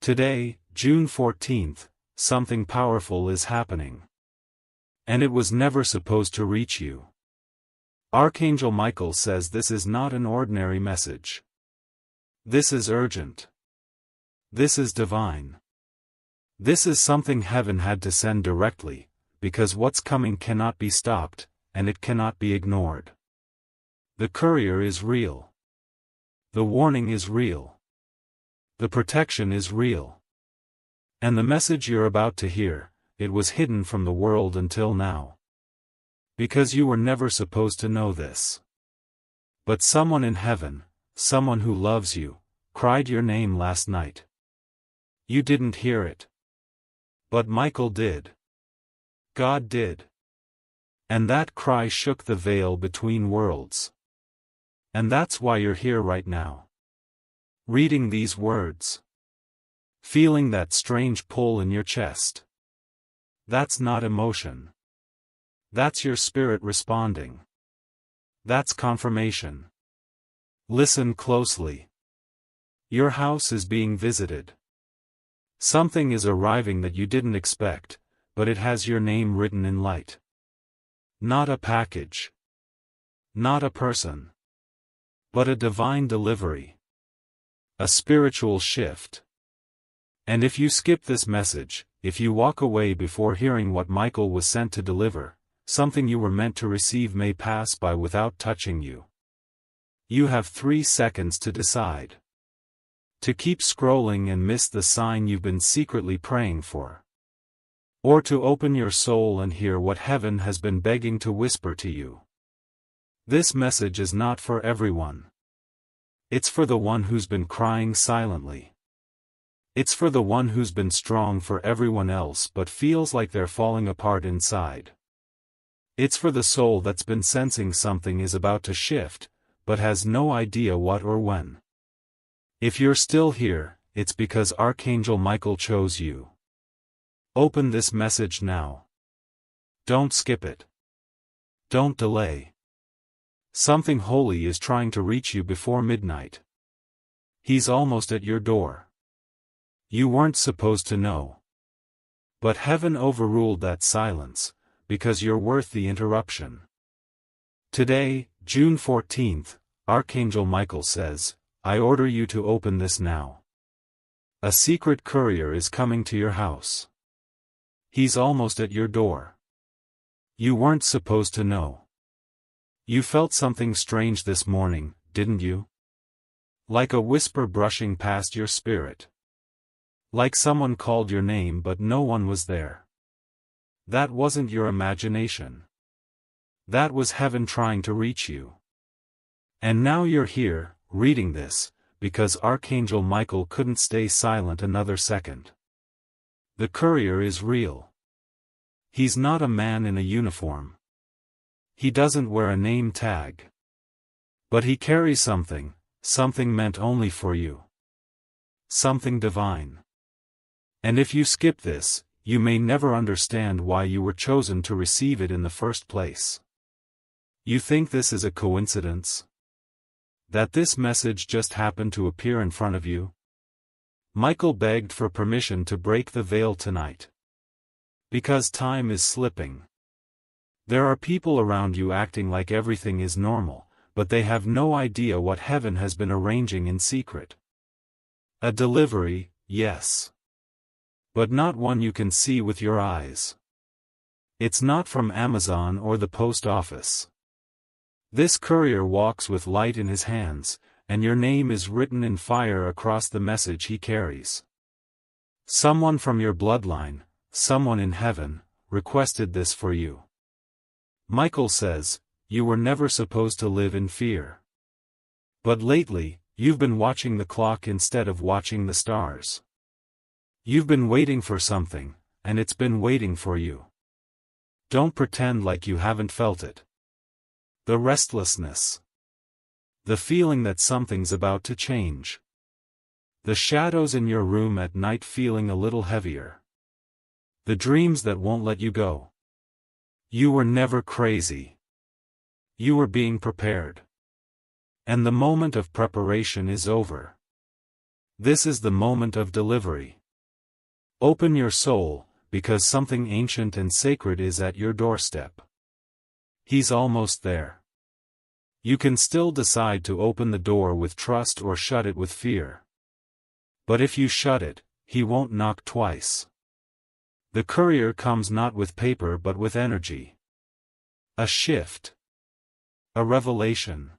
Today, June 14th, something powerful is happening. And it was never supposed to reach you. Archangel Michael says this is not an ordinary message. This is urgent. This is divine. This is something heaven had to send directly, because what's coming cannot be stopped, and it cannot be ignored. The courier is real. The warning is real. The protection is real. And the message you're about to hear, it was hidden from the world until now. Because you were never supposed to know this. But someone in heaven, someone who loves you, cried your name last night. You didn't hear it. But Michael did. God did. And that cry shook the veil between worlds. And that's why you're here right now. Reading these words. Feeling that strange pull in your chest. That's not emotion. That's your spirit responding. That's confirmation. Listen closely. Your house is being visited. Something is arriving that you didn't expect, but it has your name written in light. Not a package. Not a person. But a divine delivery. A spiritual shift. And if you skip this message, if you walk away before hearing what Michael was sent to deliver, something you were meant to receive may pass by without touching you. You have 3 seconds to decide. To keep scrolling and miss the sign you've been secretly praying for. Or to open your soul and hear what heaven has been begging to whisper to you. This message is not for everyone. It's for the one who's been crying silently. It's for the one who's been strong for everyone else but feels like they're falling apart inside. It's for the soul that's been sensing something is about to shift, but has no idea what or when. If you're still here, it's because Archangel Michael chose you. Open this message now. Don't skip it. Don't delay. Something holy is trying to reach you before midnight. He's almost at your door. You weren't supposed to know. But heaven overruled that silence, because you're worth the interruption. Today, June 14th, Archangel Michael says, I order you to open this now. A secret courier is coming to your house. He's almost at your door. You weren't supposed to know. You felt something strange this morning, didn't you? Like a whisper brushing past your spirit. Like someone called your name but no one was there. That wasn't your imagination. That was heaven trying to reach you. And now you're here, reading this, because Archangel Michael couldn't stay silent another second. The courier is real. He's not a man in a uniform. He doesn't wear a name tag. But he carries something, something meant only for you. Something divine. And if you skip this, you may never understand why you were chosen to receive it in the first place. You think this is a coincidence? That this message just happened to appear in front of you? Michael begged for permission to break the veil tonight. Because time is slipping. There are people around you acting like everything is normal, but they have no idea what heaven has been arranging in secret. A delivery, yes. But not one you can see with your eyes. It's not from Amazon or the post office. This courier walks with light in his hands, and your name is written in fire across the message he carries. Someone from your bloodline, someone in heaven, requested this for you. Michael says, you were never supposed to live in fear. But lately, you've been watching the clock instead of watching the stars. You've been waiting for something, and it's been waiting for you. Don't pretend like you haven't felt it. The restlessness. The feeling that something's about to change. The shadows in your room at night feeling a little heavier. The dreams that won't let you go. You were never crazy. You were being prepared. And the moment of preparation is over. This is the moment of delivery. Open your soul, because something ancient and sacred is at your doorstep. He's almost there. You can still decide to open the door with trust or shut it with fear. But if you shut it, he won't knock twice. The courier comes not with paper but with energy. A shift. A revelation.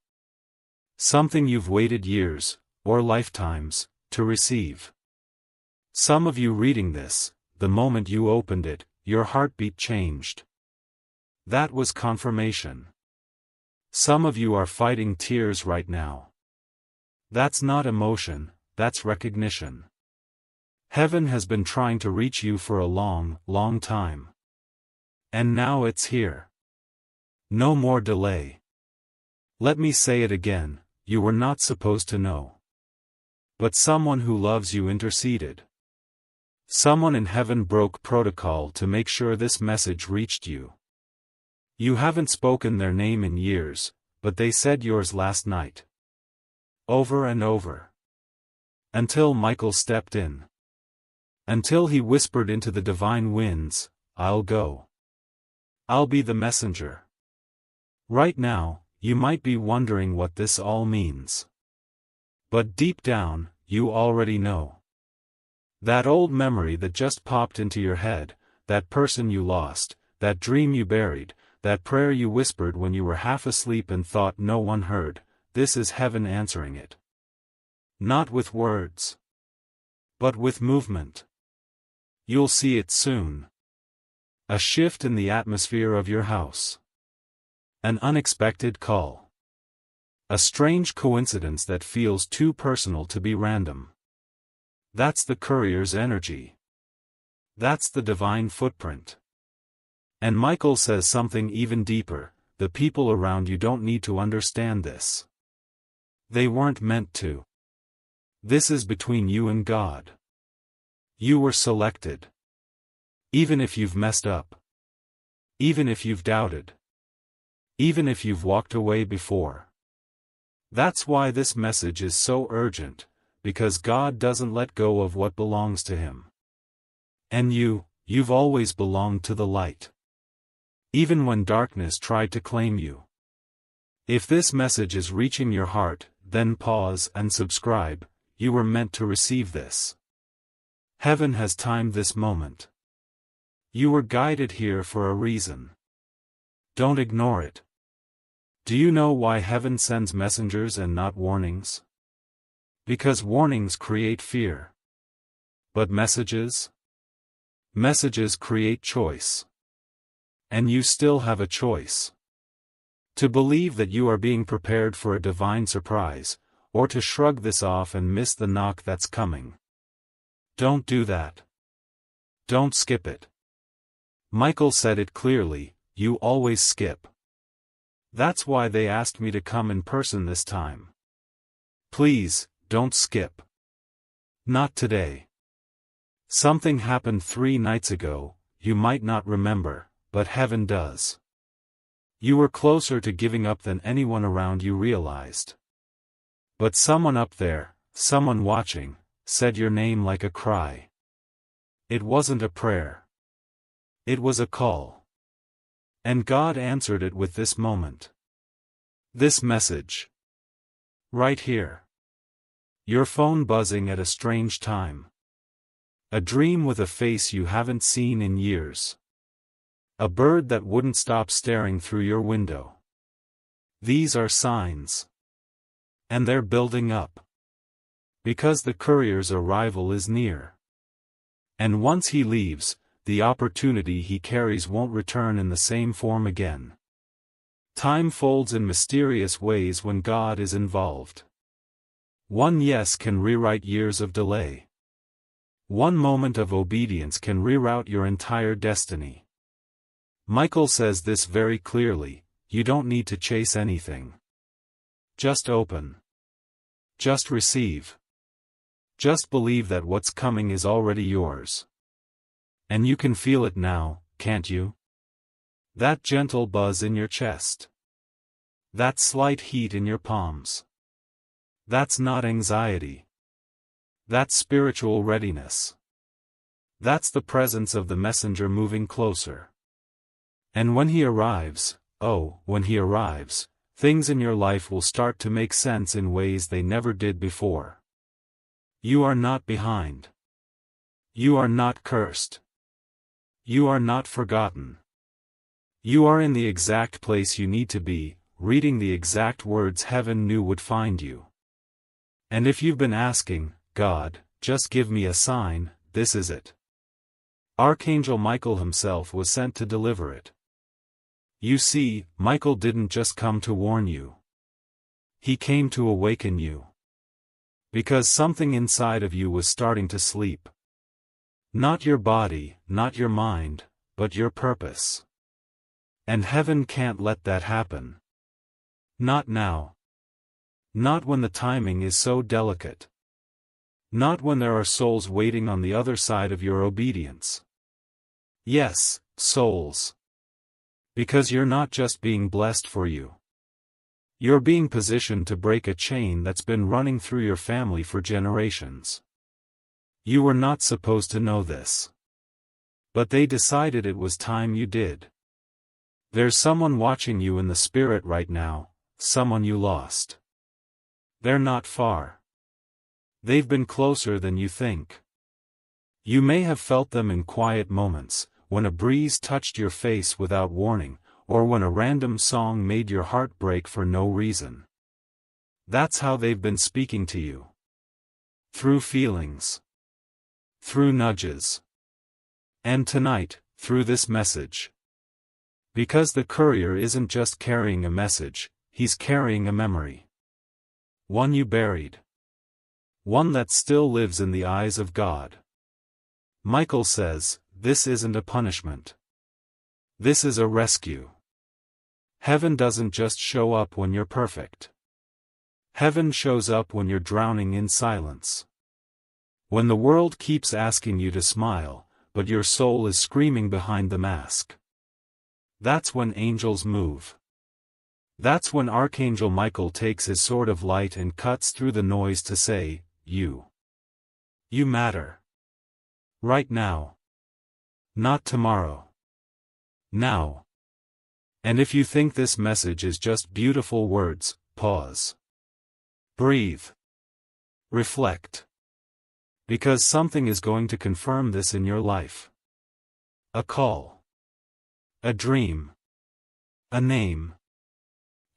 Something you've waited years, or lifetimes, to receive. Some of you reading this, the moment you opened it, your heartbeat changed. That was confirmation. Some of you are fighting tears right now. That's not emotion, that's recognition. Heaven has been trying to reach you for a long, long time. And now it's here. No more delay. Let me say it again, you were not supposed to know. But someone who loves you interceded. Someone in heaven broke protocol to make sure this message reached you. You haven't spoken their name in years, but they said yours last night. Over and over. Until Michael stepped in. Until he whispered into the divine winds, I'll go. I'll be the messenger. Right now, you might be wondering what this all means. But deep down, you already know. That old memory that just popped into your head, that person you lost, that dream you buried, that prayer you whispered when you were half asleep and thought no one heard, this is heaven answering it. Not with words, but with movement. You'll see it soon. A shift in the atmosphere of your house. An unexpected call. A strange coincidence that feels too personal to be random. That's the courier's energy. That's the divine footprint. And Michael says something even deeper, the people around you don't need to understand this. They weren't meant to. This is between you and God. You were selected. Even if you've messed up. Even if you've doubted. Even if you've walked away before. That's why this message is so urgent, because God doesn't let go of what belongs to Him. And you've always belonged to the light. Even when darkness tried to claim you. If this message is reaching your heart, then pause and subscribe, you were meant to receive this. Heaven has timed this moment. You were guided here for a reason. Don't ignore it. Do you know why heaven sends messengers and not warnings? Because warnings create fear. But messages? Messages create choice. And you still have a choice. To believe that you are being prepared for a divine surprise, or to shrug this off and miss the knock that's coming. Don't do that. Don't skip it. Michael said it clearly, you always skip. That's why they asked me to come in person this time. Please, don't skip. Not today. Something happened 3 nights ago, you might not remember, but heaven does. You were closer to giving up than anyone around you realized. But someone up there, someone watching, said your name like a cry. It wasn't a prayer. It was a call. And God answered it with this moment. This message. Right here. Your phone buzzing at a strange time. A dream with a face you haven't seen in years. A bird that wouldn't stop staring through your window. These are signs. And they're building up. Because the courier's arrival is near. And once he leaves, the opportunity he carries won't return in the same form again. Time folds in mysterious ways when God is involved. One yes can rewrite years of delay. One moment of obedience can reroute your entire destiny. Michael says this very clearly, you don't need to chase anything. Just open. Just receive. Just believe that what's coming is already yours. And you can feel it now, can't you? That gentle buzz in your chest. That slight heat in your palms. That's not anxiety. That's spiritual readiness. That's the presence of the messenger moving closer. And when he arrives, when he arrives, things in your life will start to make sense in ways they never did before. You are not behind. You are not cursed. You are not forgotten. You are in the exact place you need to be, reading the exact words heaven knew would find you. And if you've been asking, God, just give me a sign, this is it. Archangel Michael himself was sent to deliver it. You see, Michael didn't just come to warn you. He came to awaken you. Because something inside of you was starting to sleep. Not your body, not your mind, but your purpose. And heaven can't let that happen. Not now. Not when the timing is so delicate. Not when there are souls waiting on the other side of your obedience. Yes, souls. Because you're not just being blessed for you. You're being positioned to break a chain that's been running through your family for generations. You were not supposed to know this. But they decided it was time you did. There's someone watching you in the spirit right now, someone you lost. They're not far. They've been closer than you think. You may have felt them in quiet moments, when a breeze touched your face without warning, or when a random song made your heart break for no reason. That's how they've been speaking to you. Through feelings. Through nudges. And tonight, through this message. Because the courier isn't just carrying a message, he's carrying a memory. One you buried. One that still lives in the eyes of God. Michael says, this isn't a punishment. This is a rescue. Heaven doesn't just show up when you're perfect. Heaven shows up when you're drowning in silence. When the world keeps asking you to smile, but your soul is screaming behind the mask. That's when angels move. That's when Archangel Michael takes his sword of light and cuts through the noise to say, You matter. Right now. Not tomorrow. Now. And if you think this message is just beautiful words, pause. Breathe. Reflect. Because something is going to confirm this in your life. A call. A dream. A name.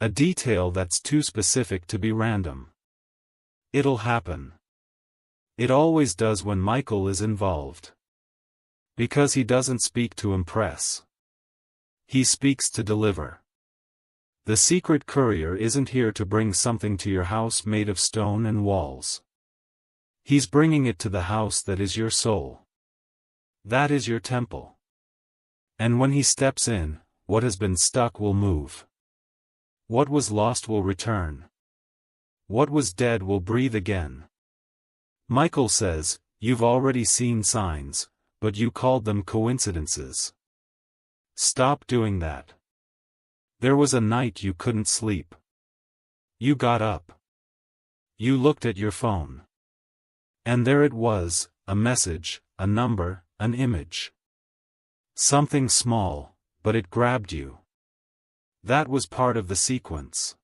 A detail that's too specific to be random. It'll happen. It always does when Michael is involved. Because he doesn't speak to impress. He speaks to deliver. The secret courier isn't here to bring something to your house made of stone and walls. He's bringing it to the house that is your soul. That is your temple. And when he steps in, what has been stuck will move. What was lost will return. What was dead will breathe again. Michael says, you've already seen signs, but you called them coincidences. Stop doing that. There was a night you couldn't sleep. You got up. You looked at your phone. And there it was, a message, a number, an image. Something small, but it grabbed you. That was part of the sequence.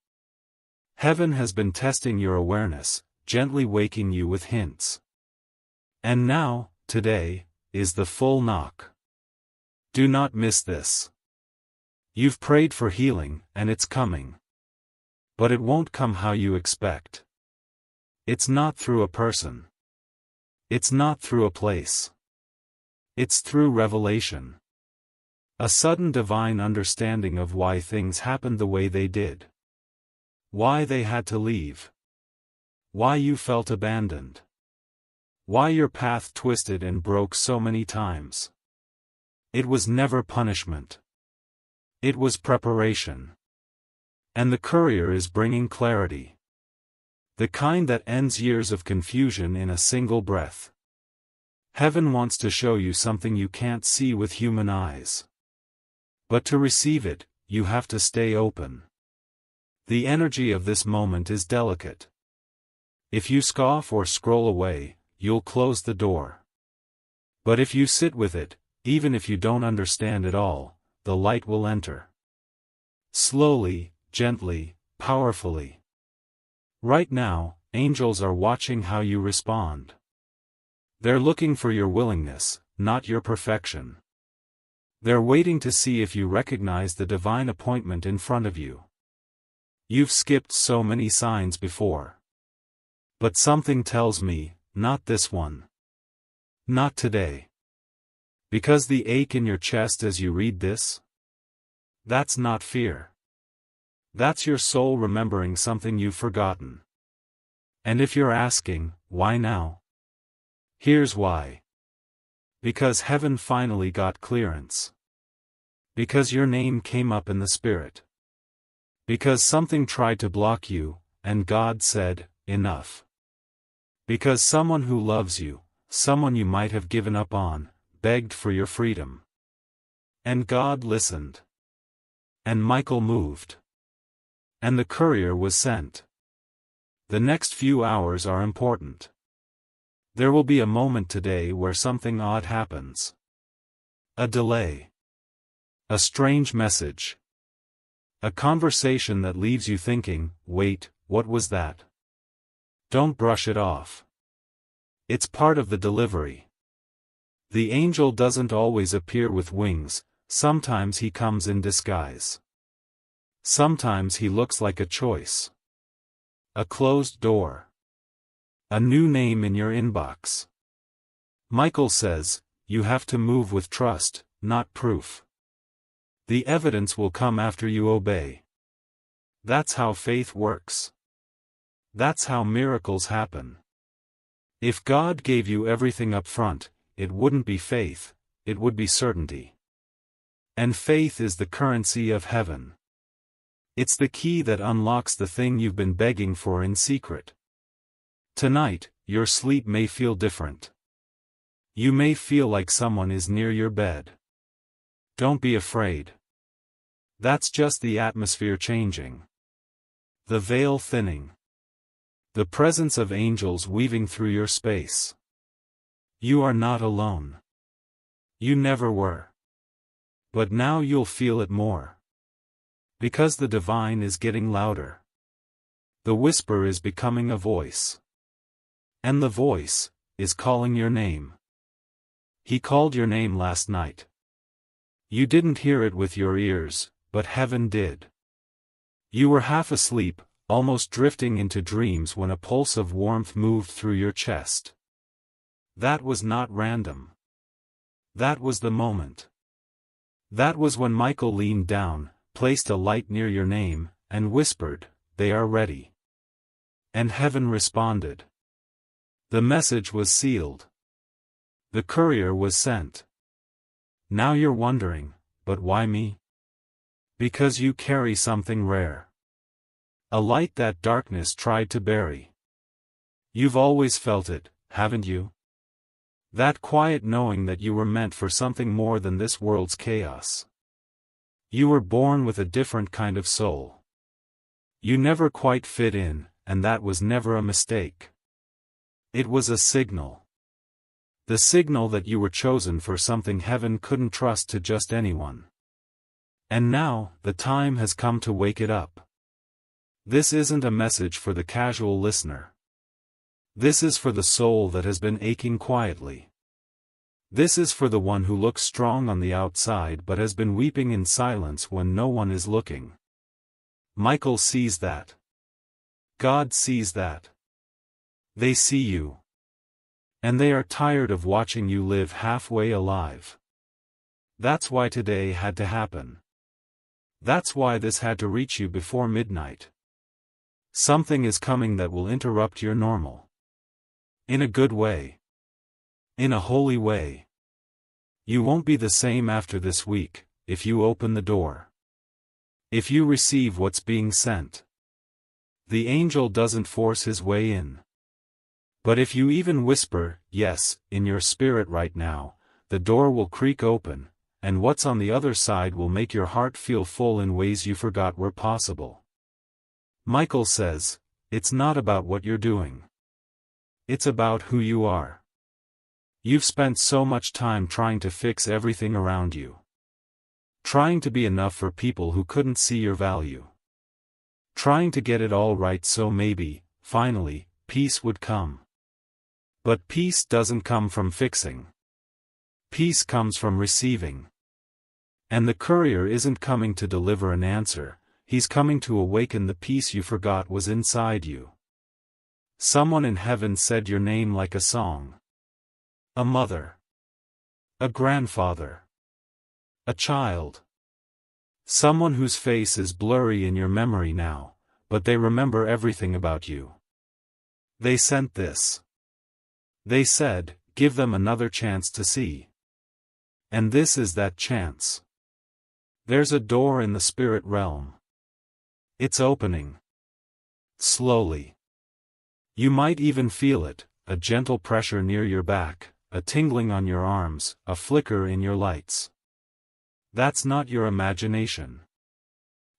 Heaven has been testing your awareness, gently waking you with hints. And now, today, is the full knock. Do not miss this. You've prayed for healing, and it's coming. But it won't come how you expect. It's not through a person. It's not through a place. It's through revelation. A sudden divine understanding of why things happened the way they did. Why they had to leave. Why you felt abandoned. Why your path twisted and broke so many times. It was never punishment. It was preparation. And the courier is bringing clarity. The kind that ends years of confusion in a single breath. Heaven wants to show you something you can't see with human eyes. But to receive it, you have to stay open. The energy of this moment is delicate. If you scoff or scroll away, you'll close the door. But if you sit with it, even if you don't understand it all, the light will enter. Slowly, gently, powerfully. Right now, angels are watching how you respond. They're looking for your willingness, not your perfection. They're waiting to see if you recognize the divine appointment in front of you. You've skipped so many signs before. But something tells me, not this one. Not today. Because the ache in your chest as you read this? That's not fear. That's your soul remembering something you've forgotten. And if you're asking, why now? Here's why. Because heaven finally got clearance. Because your name came up in the Spirit. Because something tried to block you, and God said, enough. Because someone who loves you, someone you might have given up on, begged for your freedom. And God listened. And Michael moved. And the courier was sent. The next few hours are important. There will be a moment today where something odd happens. A delay. A strange message. A conversation that leaves you thinking, wait, what was that? Don't brush it off. It's part of the delivery. The angel doesn't always appear with wings, sometimes he comes in disguise. Sometimes he looks like a choice. A closed door. A new name in your inbox. Michael says, you have to move with trust, not proof. The evidence will come after you obey. That's how faith works. That's how miracles happen. If God gave you everything up front, it wouldn't be faith, it would be certainty. And faith is the currency of heaven. It's the key that unlocks the thing you've been begging for in secret. Tonight, your sleep may feel different. You may feel like someone is near your bed. Don't be afraid. That's just the atmosphere changing. The veil thinning. The presence of angels weaving through your space. You are not alone. You never were. But now you'll feel it more. Because the divine is getting louder. The whisper is becoming a voice. And the voice is calling your name. He called your name last night. You didn't hear it with your ears, but heaven did. You were half asleep, almost drifting into dreams when a pulse of warmth moved through your chest. That was not random. That was the moment. That was when Michael leaned down, placed a light near your name, and whispered, "They are ready." And heaven responded. The message was sealed. The courier was sent. Now you're wondering, but why me? Because you carry something rare. A light that darkness tried to bury. You've always felt it, haven't you? That quiet knowing that you were meant for something more than this world's chaos. You were born with a different kind of soul. You never quite fit in, and that was never a mistake. It was a signal. The signal that you were chosen for something heaven couldn't trust to just anyone. And now, the time has come to wake it up. This isn't a message for the casual listener. This is for the soul that has been aching quietly. This is for the one who looks strong on the outside but has been weeping in silence when no one is looking. Michael sees that. God sees that. They see you. And they are tired of watching you live halfway alive. That's why today had to happen. That's why this had to reach you before midnight. Something is coming that will interrupt your normal. In a good way. In a holy way. You won't be the same after this week, if you open the door. If you receive what's being sent. The angel doesn't force his way in. But if you even whisper, yes, in your spirit right now, the door will creak open, and what's on the other side will make your heart feel full in ways you forgot were possible. Michael says, it's not about what you're doing. It's about who you are. You've spent so much time trying to fix everything around you. Trying to be enough for people who couldn't see your value. Trying to get it all right so maybe, finally, peace would come. But peace doesn't come from fixing. Peace comes from receiving. And the courier isn't coming to deliver an answer, he's coming to awaken the peace you forgot was inside you. Someone in heaven said your name like a song. A mother. A grandfather. A child. Someone whose face is blurry in your memory now, but they remember everything about you. They sent this. They said, give them another chance to see. And this is that chance. There's a door in the spirit realm. It's opening. Slowly. You might even feel it, a gentle pressure near your back, a tingling on your arms, a flicker in your lights. That's not your imagination.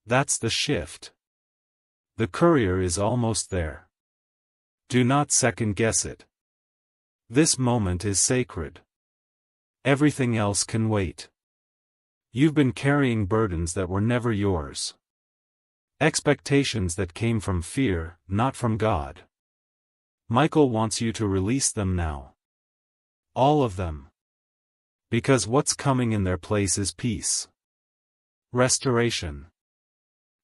That's the shift. The courier is almost there. Do not second guess it. This moment is sacred. Everything else can wait. You've been carrying burdens that were never yours. Expectations that came from fear, not from God. Michael wants you to release them now. All of them. Because what's coming in their place is peace. Restoration.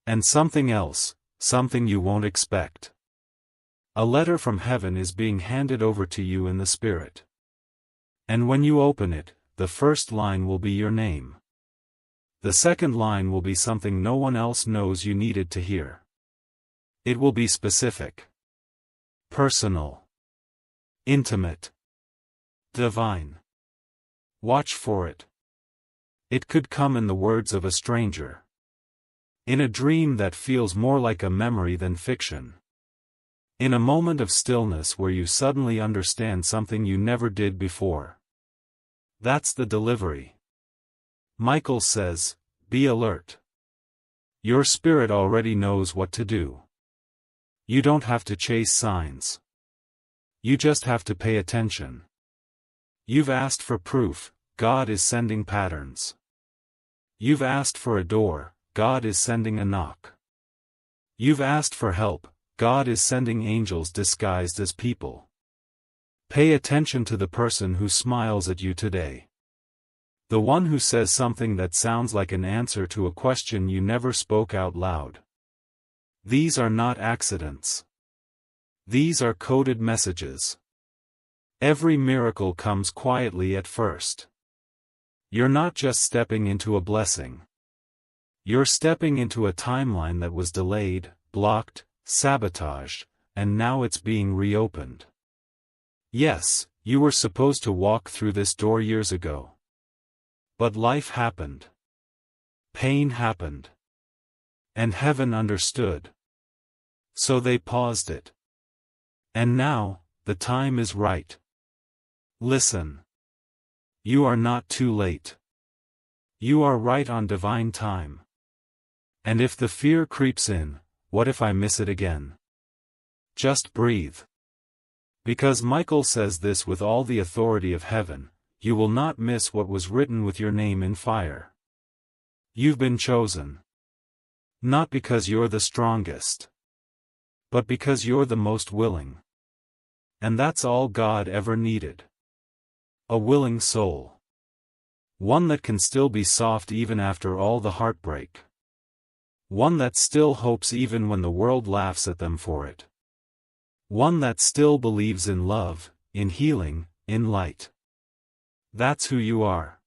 And something else, something you won't expect. A letter from heaven is being handed over to you in the Spirit. And when you open it, the first line will be your name. The second line will be something no one else knows you needed to hear. It will be specific. Personal. Intimate. Divine. Watch for it. It could come in the words of a stranger. In a dream that feels more like a memory than fiction. In a moment of stillness where you suddenly understand something you never did before. That's the delivery. Michael says, be alert. Your spirit already knows what to do. You don't have to chase signs. You just have to pay attention. You've asked for proof, God is sending patterns. You've asked for a door, God is sending a knock. You've asked for help, God is sending angels disguised as people. Pay attention to the person who smiles at you today. The one who says something that sounds like an answer to a question you never spoke out loud. These are not accidents. These are coded messages. Every miracle comes quietly at first. You're not just stepping into a blessing. You're stepping into a timeline that was delayed, blocked, sabotaged, and now it's being reopened. Yes, you were supposed to walk through this door years ago. But life happened. Pain happened. And heaven understood. So they paused it. And now, the time is right. Listen. You are not too late. You are right on divine time. And if the fear creeps in, what if I miss it again? Just breathe. Because Michael says this with all the authority of heaven, you will not miss what was written with your name in fire. You've been chosen. Not because you're the strongest. But because you're the most willing. And that's all God ever needed. A willing soul. One that can still be soft even after all the heartbreak. One that still hopes even when the world laughs at them for it. One that still believes in love, in healing, in light. That's who you are.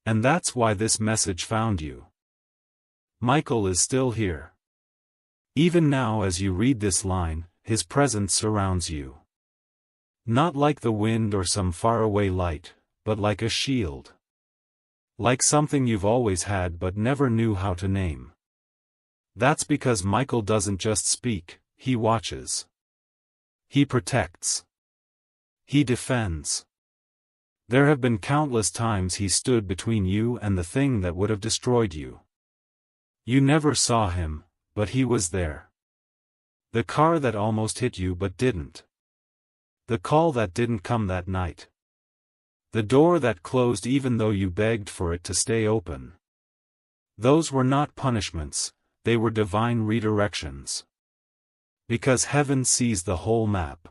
And that's why this message found you. Michael is still here. Even now as you read this line, his presence surrounds you. Not like the wind or some faraway light, but like a shield. Like something you've always had but never knew how to name. That's because Michael doesn't just speak, he watches. He protects. He defends. There have been countless times he stood between you and the thing that would have destroyed you. You never saw him, but he was there. The car that almost hit you but didn't. The call that didn't come that night. The door that closed even though you begged for it to stay open. Those were not punishments, they were divine redirections. Because heaven sees the whole map.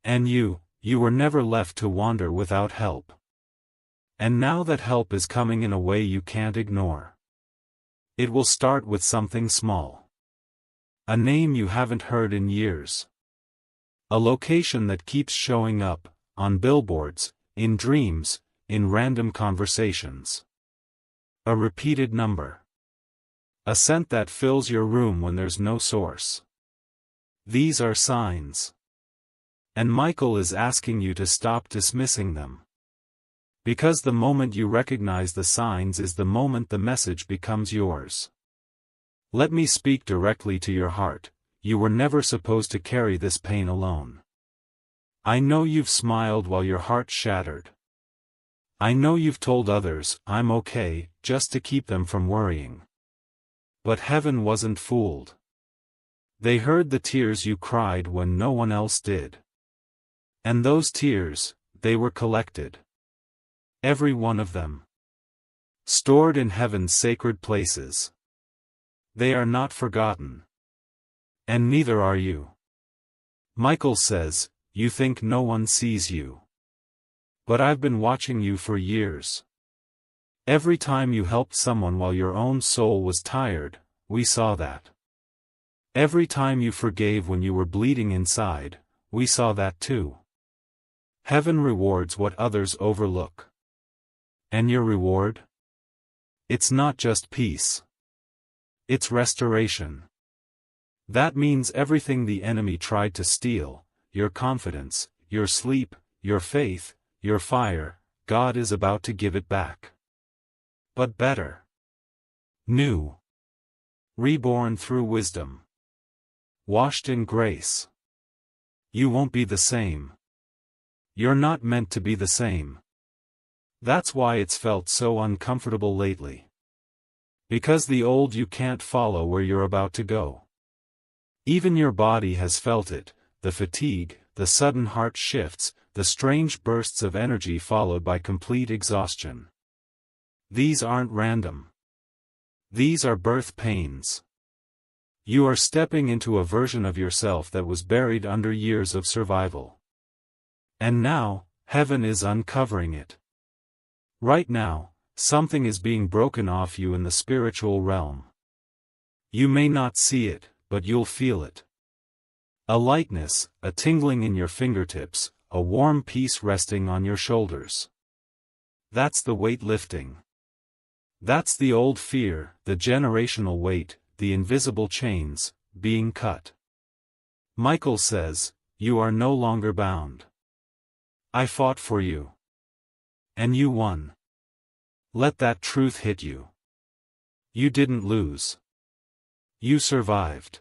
And you were never left to wander without help. And now that help is coming in a way you can't ignore. It will start with something small. A name you haven't heard in years. A location that keeps showing up, on billboards, in dreams, in random conversations. A repeated number. A scent that fills your room when there's no source. These are signs. And Michael is asking you to stop dismissing them. Because the moment you recognize the signs is the moment the message becomes yours. Let me speak directly to your heart. You were never supposed to carry this pain alone. I know you've smiled while your heart shattered. I know you've told others, I'm okay, just to keep them from worrying. But heaven wasn't fooled. They heard the tears you cried when no one else did. And those tears, they were collected. Every one of them. Stored in heaven's sacred places. They are not forgotten. And neither are you. Michael says, you think no one sees you. But I've been watching you for years. Every time you helped someone while your own soul was tired, we saw that. Every time you forgave when you were bleeding inside, we saw that too. Heaven rewards what others overlook. And your reward? It's not just peace. It's restoration. That means everything the enemy tried to steal, your confidence, your sleep, your faith, your fire, God is about to give it back. But better. New. Reborn through wisdom. Washed in grace. You won't be the same. You're not meant to be the same. That's why it's felt so uncomfortable lately. Because the old you can't follow where you're about to go. Even your body has felt it, the fatigue, the sudden heart shifts, the strange bursts of energy followed by complete exhaustion. These aren't random. These are birth pains. You are stepping into a version of yourself that was buried under years of survival. And now, heaven is uncovering it. Right now, something is being broken off you in the spiritual realm. You may not see it, but you'll feel it. A lightness, a tingling in your fingertips, a warm peace resting on your shoulders. That's the weight lifting. That's the old fear, the generational weight, the invisible chains, being cut. Michael says, you are no longer bound. I fought for you. And you won. Let that truth hit you. You didn't lose. You survived.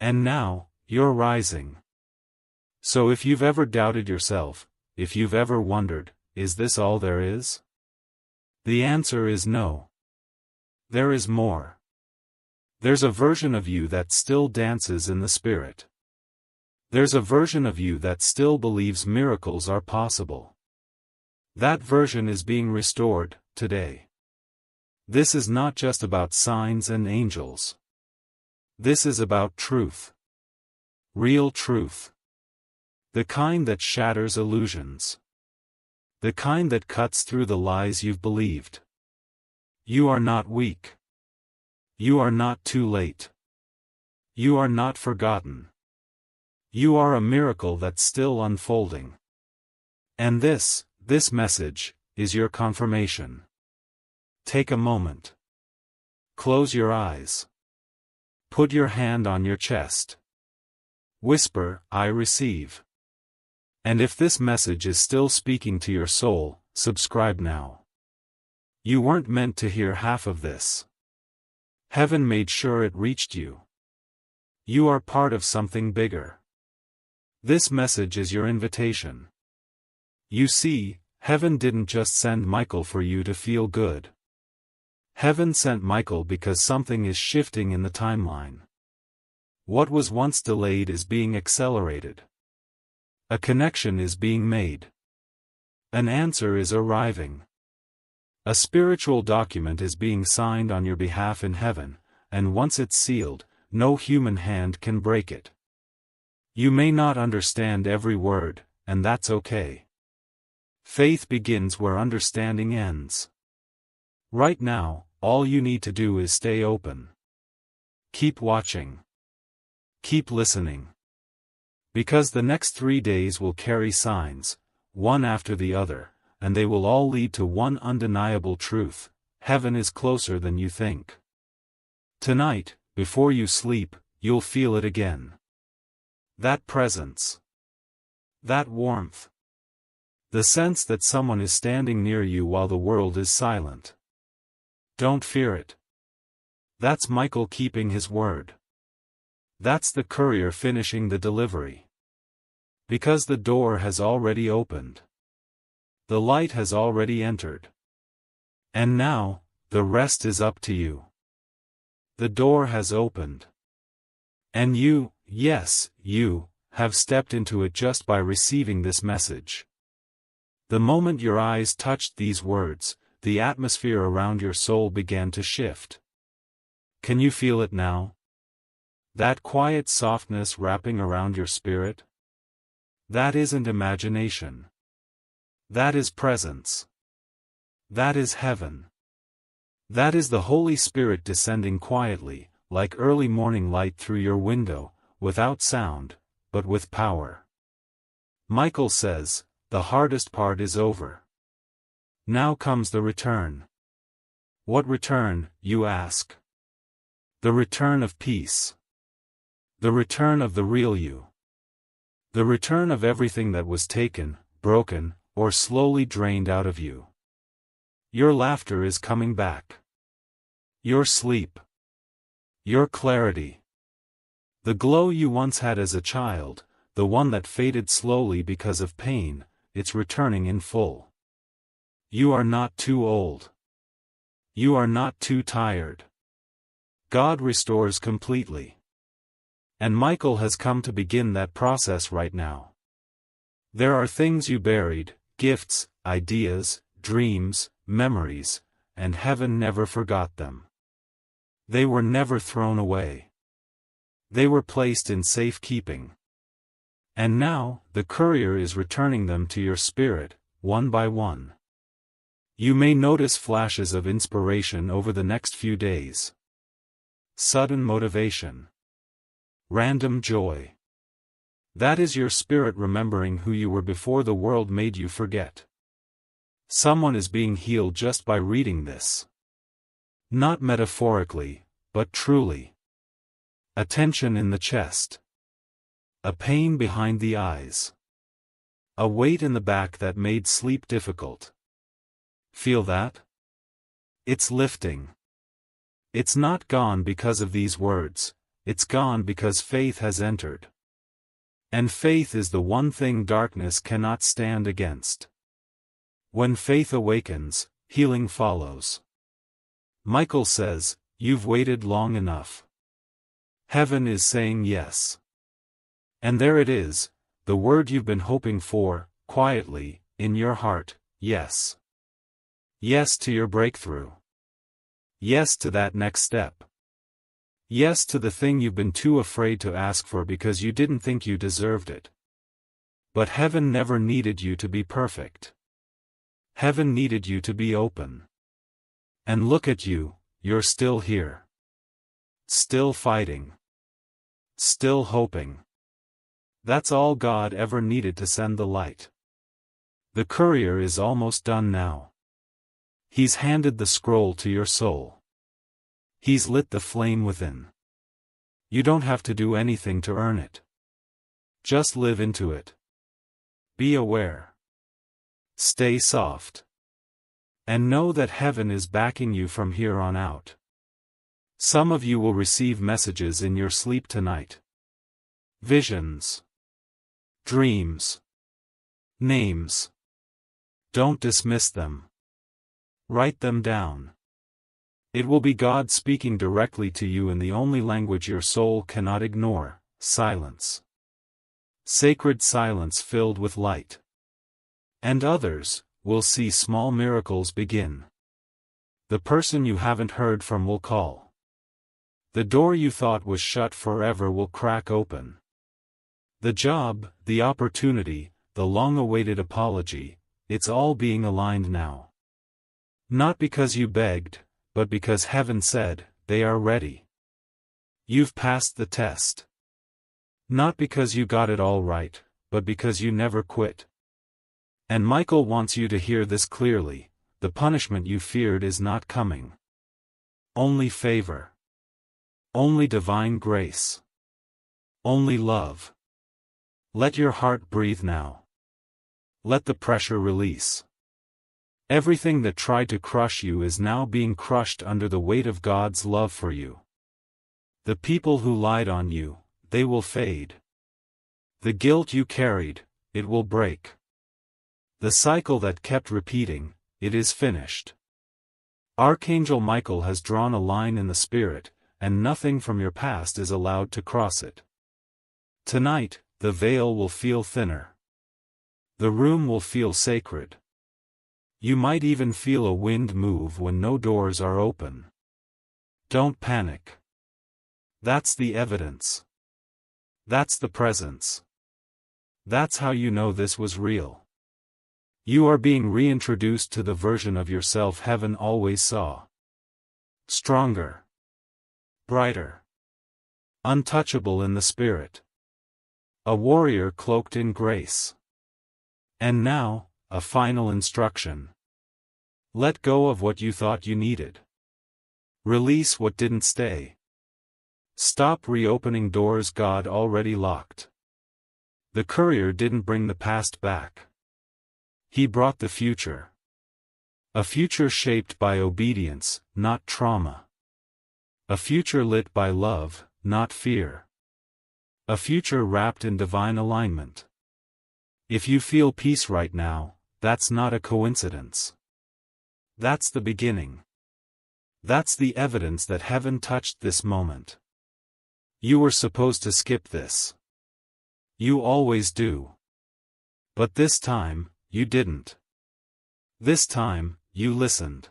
And now, you're rising. So if you've ever doubted yourself, if you've ever wondered, is this all there is? The answer is no. There is more. There's a version of you that still dances in the spirit. There's a version of you that still believes miracles are possible. That version is being restored, today. This is not just about signs and angels. This is about truth. Real truth. The kind that shatters illusions. The kind that cuts through the lies you've believed. You are not weak. You are not too late. You are not forgotten. You are a miracle that's still unfolding. And this message, is your confirmation. Take a moment. Close your eyes. Put your hand on your chest. Whisper, I receive. And if this message is still speaking to your soul, subscribe now. You weren't meant to hear half of this. Heaven made sure it reached you. You are part of something bigger. This message is your invitation. You see, heaven didn't just send Michael for you to feel good. Heaven sent Michael because something is shifting in the timeline. What was once delayed is being accelerated. A connection is being made. An answer is arriving. A spiritual document is being signed on your behalf in heaven, and once it's sealed, no human hand can break it. You may not understand every word, and that's okay. Faith begins where understanding ends. Right now, all you need to do is stay open. Keep watching. Keep listening. Because the next 3 days will carry signs, one after the other, and they will all lead to one undeniable truth: heaven is closer than you think. Tonight, before you sleep, you'll feel it again. That presence. That warmth. The sense that someone is standing near you while the world is silent. Don't fear it. That's Michael keeping his word. That's the courier finishing the delivery. Because the door has already opened. The light has already entered. And now, the rest is up to you. The door has opened. And you, yes, you, have stepped into it just by receiving this message. The moment your eyes touched these words, the atmosphere around your soul began to shift. Can you feel it now? That quiet softness wrapping around your spirit? That isn't imagination. That is presence. That is heaven. That is the Holy Spirit descending quietly, like early morning light through your window, without sound, but with power. Michael says, the hardest part is over. Now comes the return. What return, you ask? The return of peace. The return of the real you. The return of everything that was taken, broken, or slowly drained out of you. Your laughter is coming back. Your sleep. Your clarity. The glow you once had as a child, the one that faded slowly because of pain, it's returning in full. You are not too old. You are not too tired. God restores completely. And Michael has come to begin that process right now. There are things you buried, gifts, ideas, dreams, memories, and heaven never forgot them. They were never thrown away. They were placed in safekeeping. And now, the courier is returning them to your spirit, one by one. You may notice flashes of inspiration over the next few days. Sudden motivation. Random joy. That is your spirit remembering who you were before the world made you forget. Someone is being healed just by reading this. Not metaphorically, but truly. A tension in the chest. A pain behind the eyes. A weight in the back that made sleep difficult. Feel that? It's lifting. It's not gone because of these words, it's gone because faith has entered. And faith is the one thing darkness cannot stand against. When faith awakens, healing follows. Michael says, you've waited long enough. Heaven is saying yes. And there it is, the word you've been hoping for, quietly, in your heart, yes. Yes to your breakthrough. Yes to that next step. Yes to the thing you've been too afraid to ask for because you didn't think you deserved it. But heaven never needed you to be perfect. Heaven needed you to be open. And look at you, you're still here. Still fighting. Still hoping. That's all God ever needed to send the light. The courier is almost done now. He's handed the scroll to your soul. He's lit the flame within. You don't have to do anything to earn it. Just live into it. Be aware. Stay soft. And know that heaven is backing you from here on out. Some of you will receive messages in your sleep tonight. Visions. Dreams. Names. Don't dismiss them. Write them down. It will be God speaking directly to you in the only language your soul cannot ignore, silence. sacred silence filled with light. And others will see small miracles begin. The person you haven't heard from will call. The door you thought was shut forever will crack open. The job, the opportunity, the long-awaited apology, it's all being aligned now. Not because you begged, but because heaven said, they are ready. You've passed the test. Not because you got it all right, but because you never quit. And Michael wants you to hear this clearly: the punishment you feared is not coming. Only favor. Only divine grace. Only love. Let your heart breathe now. Let the pressure release. Everything that tried to crush you is now being crushed under the weight of God's love for you. The people who lied on you, they will fade. The guilt you carried, it will break. The cycle that kept repeating, it is finished. Archangel Michael has drawn a line in the spirit, and nothing from your past is allowed to cross it. Tonight, the veil will feel thinner. The room will feel sacred. You might even feel a wind move when no doors are open. Don't panic. That's the evidence. That's the presence. That's how you know this was real. You are being reintroduced to the version of yourself heaven always saw. Stronger. Brighter. Untouchable in the spirit. A warrior cloaked in grace. And now, a final instruction. Let go of what you thought you needed. Release what didn't stay. Stop reopening doors God already locked. The courier didn't bring the past back. He brought the future. A future shaped by obedience, not trauma. A future lit by love, not fear. A future wrapped in divine alignment. If you feel peace right now, that's not a coincidence. That's the beginning. That's the evidence that heaven touched this moment. You were supposed to skip this. You always do. But this time, you didn't. This time, you listened.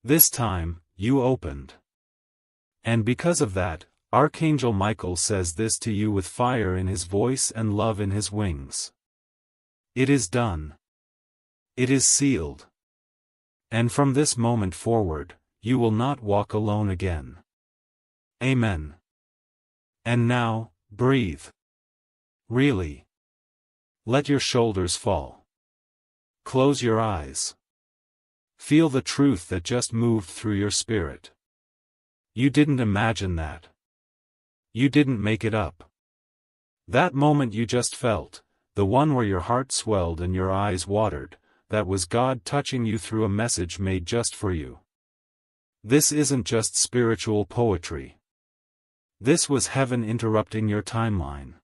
This time, you opened. And because of that, Archangel Michael says this to you with fire in his voice and love in his wings. It is done. It is sealed. And from this moment forward, you will not walk alone again. Amen. And now, breathe. Really. Let your shoulders fall. Close your eyes. Feel the truth that just moved through your spirit. You didn't imagine that. You didn't make it up. That moment you just felt, the one where your heart swelled and your eyes watered, that was God touching you through a message made just for you. This isn't just spiritual poetry. This was heaven interrupting your timeline.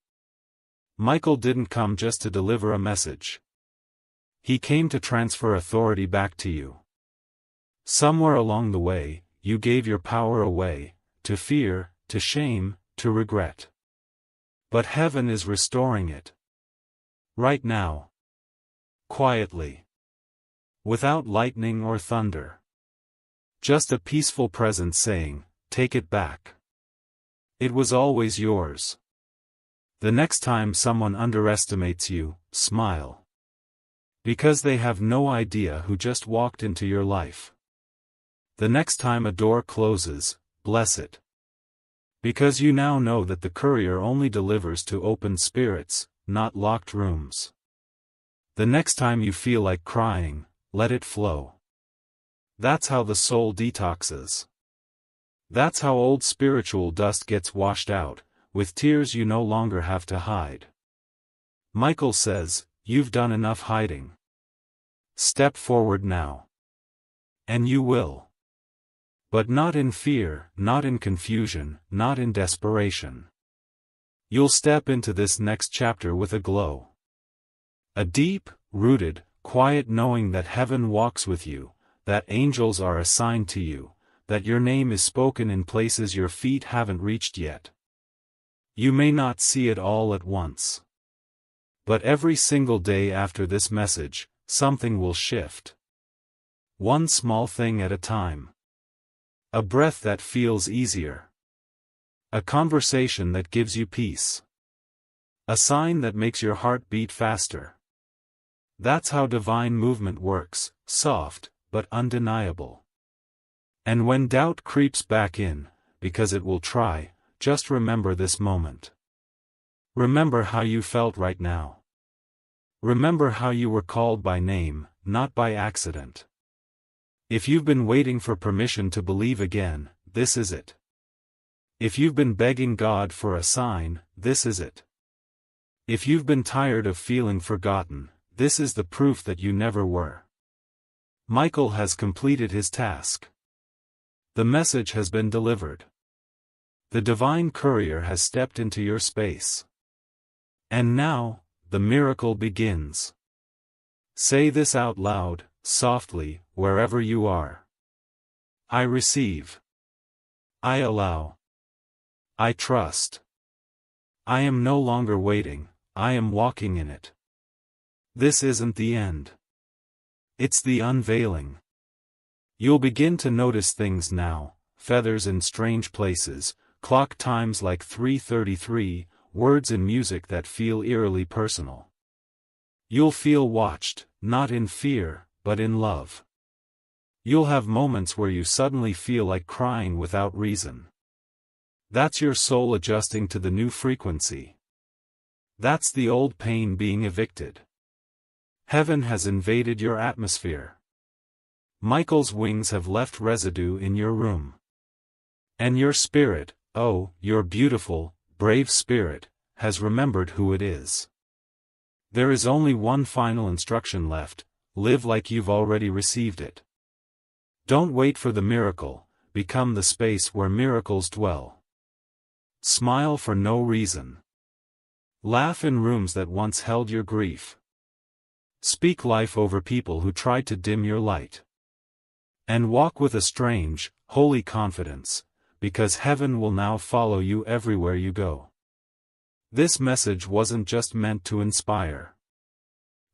Michael didn't come just to deliver a message. He came to transfer authority back to you. Somewhere along the way, you gave your power away, to fear, to shame, to regret. But heaven is restoring it. Right now. Quietly. Without lightning or thunder. Just a peaceful presence saying, take it back. It was always yours. The next time someone underestimates you, smile. Because they have no idea who just walked into your life. The next time a door closes, bless it. Because you now know that the courier only delivers to open spirits, not locked rooms. The next time you feel like crying, let it flow. That's how the soul detoxes. That's how old spiritual dust gets washed out, with tears you no longer have to hide. Michael says, you've done enough hiding. Step forward now. And you will. But not in fear, not in confusion, not in desperation. You'll step into this next chapter with a glow. A deep, rooted, quiet knowing that heaven walks with you, that angels are assigned to you, that your name is spoken in places your feet haven't reached yet. You may not see it all at once. But every single day after this message, something will shift. One small thing at a time. A breath that feels easier. A conversation that gives you peace. A sign that makes your heart beat faster. That's how divine movement works, soft, but undeniable. And when doubt creeps back in, because it will try, just remember this moment. Remember how you felt right now. Remember how you were called by name, not by accident. If you've been waiting for permission to believe again, this is it. If you've been begging God for a sign, this is it. If you've been tired of feeling forgotten, this is the proof that you never were. Michael has completed his task. The message has been delivered. The divine courier has stepped into your space. And now, the miracle begins. Say this out loud, softly, wherever you are. I receive. I allow. I trust. I am no longer waiting, I am walking in it. This isn't the end. It's the unveiling. You'll begin to notice things now, feathers in strange places, clock times like 3:33, words in music that feel eerily personal. You'll feel watched, not in fear, but in love. You'll have moments where you suddenly feel like crying without reason. That's your soul adjusting to the new frequency. That's the old pain being evicted. Heaven has invaded your atmosphere. Michael's wings have left residue in your room. And your spirit, oh, your beautiful, brave spirit, has remembered who it is. There is only one final instruction left: live like you've already received it. Don't wait for the miracle, become the space where miracles dwell. Smile for no reason. Laugh in rooms that once held your grief. Speak life over people who tried to dim your light. And walk with a strange, holy confidence, because heaven will now follow you everywhere you go. This message wasn't just meant to inspire.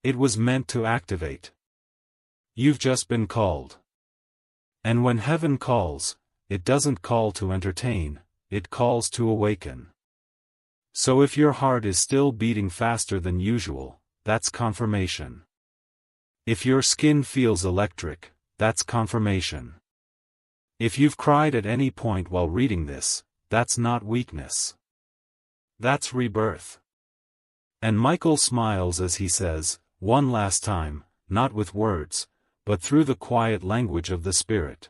It was meant to activate. You've just been called. And when heaven calls, it doesn't call to entertain, it calls to awaken. So if your heart is still beating faster than usual, that's confirmation. If your skin feels electric, that's confirmation. If you've cried at any point while reading this, that's not weakness. That's rebirth. And Michael smiles as he says, one last time, not with words, but through the quiet language of the Spirit.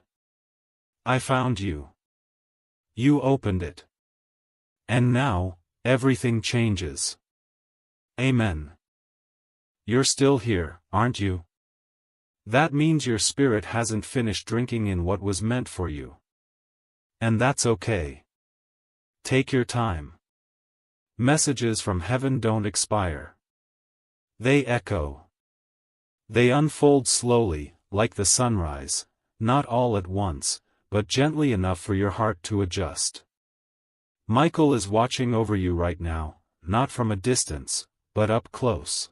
I found you. You opened it. And now, everything changes. Amen. You're still here, aren't you? That means your spirit hasn't finished drinking in what was meant for you. And that's okay. Take your time. Messages from heaven don't expire. They echo. They unfold slowly, like the sunrise, not all at once, but gently enough for your heart to adjust. Michael is watching over you right now, not from a distance, but up close.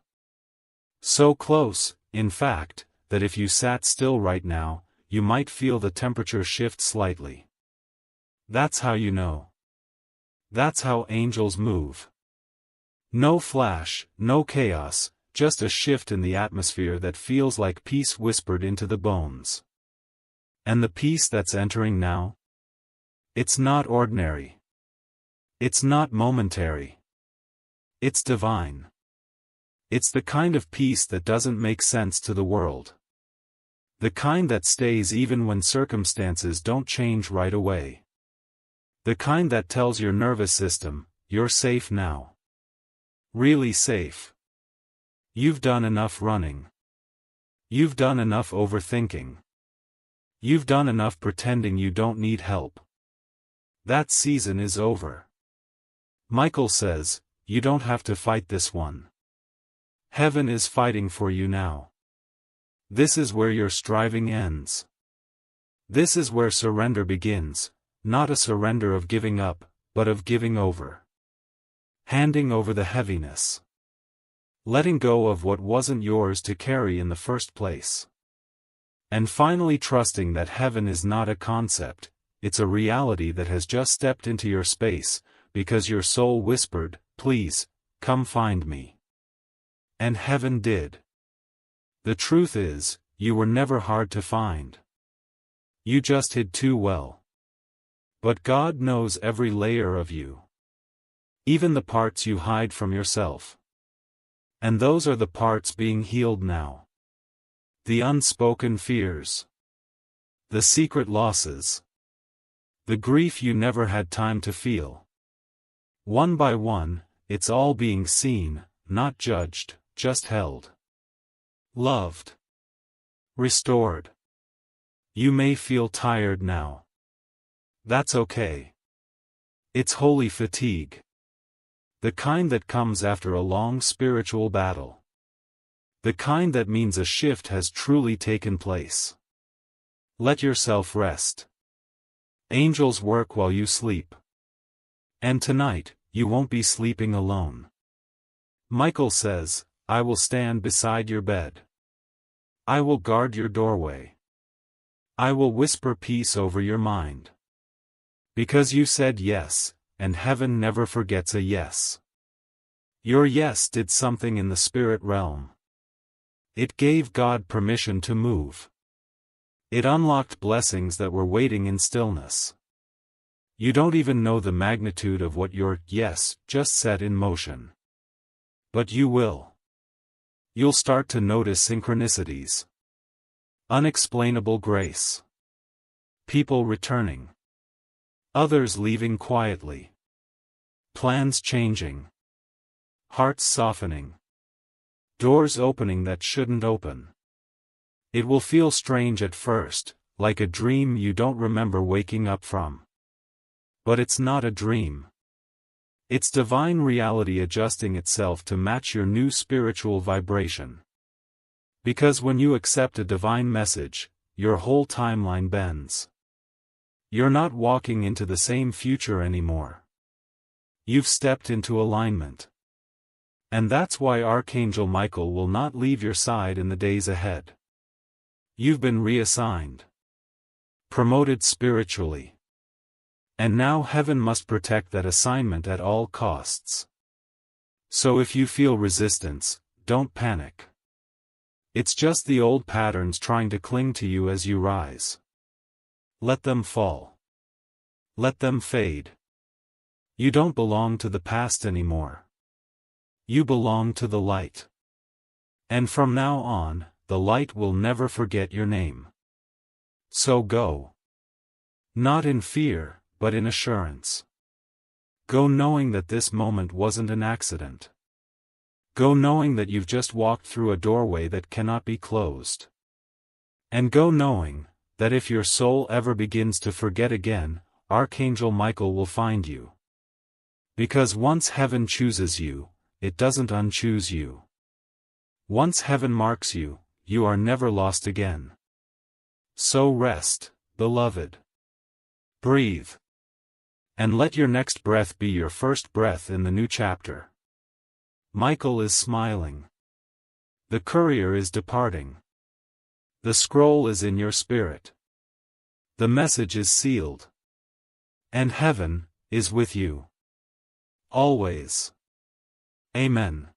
So close, in fact, that if you sat still right now, you might feel the temperature shift slightly. That's how you know. That's how angels move. No flash, no chaos, just a shift in the atmosphere that feels like peace whispered into the bones. And the peace that's entering now? It's not ordinary. It's not momentary. It's divine. It's the kind of peace that doesn't make sense to the world. The kind that stays even when circumstances don't change right away. The kind that tells your nervous system, you're safe now. Really safe. You've done enough running. You've done enough overthinking. You've done enough pretending you don't need help. That season is over. Michael says, you don't have to fight this one. Heaven is fighting for you now. This is where your striving ends. This is where surrender begins, not a surrender of giving up, but of giving over. Handing over the heaviness. letting go of what wasn't yours to carry in the first place. And finally trusting that heaven is not a concept, it's a reality that has just stepped into your space, because your soul whispered, "Please, come find me." And heaven did. The truth is, you were never hard to find. You just hid too well. But God knows every layer of you. Even the parts you hide from yourself. And those are the parts being healed now. The unspoken fears. The secret losses. The grief you never had time to feel. One by one, it's all being seen, not judged, just held. Loved. Restored. You may feel tired now. That's okay. It's holy fatigue. The kind that comes after a long spiritual battle. The kind that means a shift has truly taken place. Let yourself rest. Angels work while you sleep. And tonight, you won't be sleeping alone. Michael says, "I will stand beside your bed. I will guard your doorway. I will whisper peace over your mind. Because you said yes, and heaven never forgets a yes. Your yes did something in the spirit realm. It gave God permission to move. It unlocked blessings that were waiting in stillness. You don't even know the magnitude of what your yes just set in motion. But you will. You'll start to notice synchronicities. Unexplainable grace. People returning. Others leaving quietly. Plans changing. Hearts softening. Doors opening that shouldn't open. It will feel strange at first, like a dream you don't remember waking up from. But it's not a dream. It's divine reality adjusting itself to match your new spiritual vibration. Because when you accept a divine message, your whole timeline bends. You're not walking into the same future anymore. You've stepped into alignment. And that's why Archangel Michael will not leave your side in the days ahead. You've been reassigned. Promoted spiritually. And now heaven must protect that assignment at all costs. So if you feel resistance, don't panic. It's just the old patterns trying to cling to you as you rise. Let them fall. Let them fade. You don't belong to the past anymore. You belong to the light. And from now on, the light will never forget your name. So go. Not in fear, but in assurance. Go knowing that this moment wasn't an accident. Go knowing that you've just walked through a doorway that cannot be closed. And go knowing that if your soul ever begins to forget again, Archangel Michael will find you. Because once heaven chooses you, it doesn't unchoose you. Once heaven marks you, you are never lost again. So rest, beloved. Breathe. And let your next breath be your first breath in the new chapter. Michael is smiling. The courier is departing. The scroll is in your spirit. The message is sealed. And heaven is with you. Always. Amen.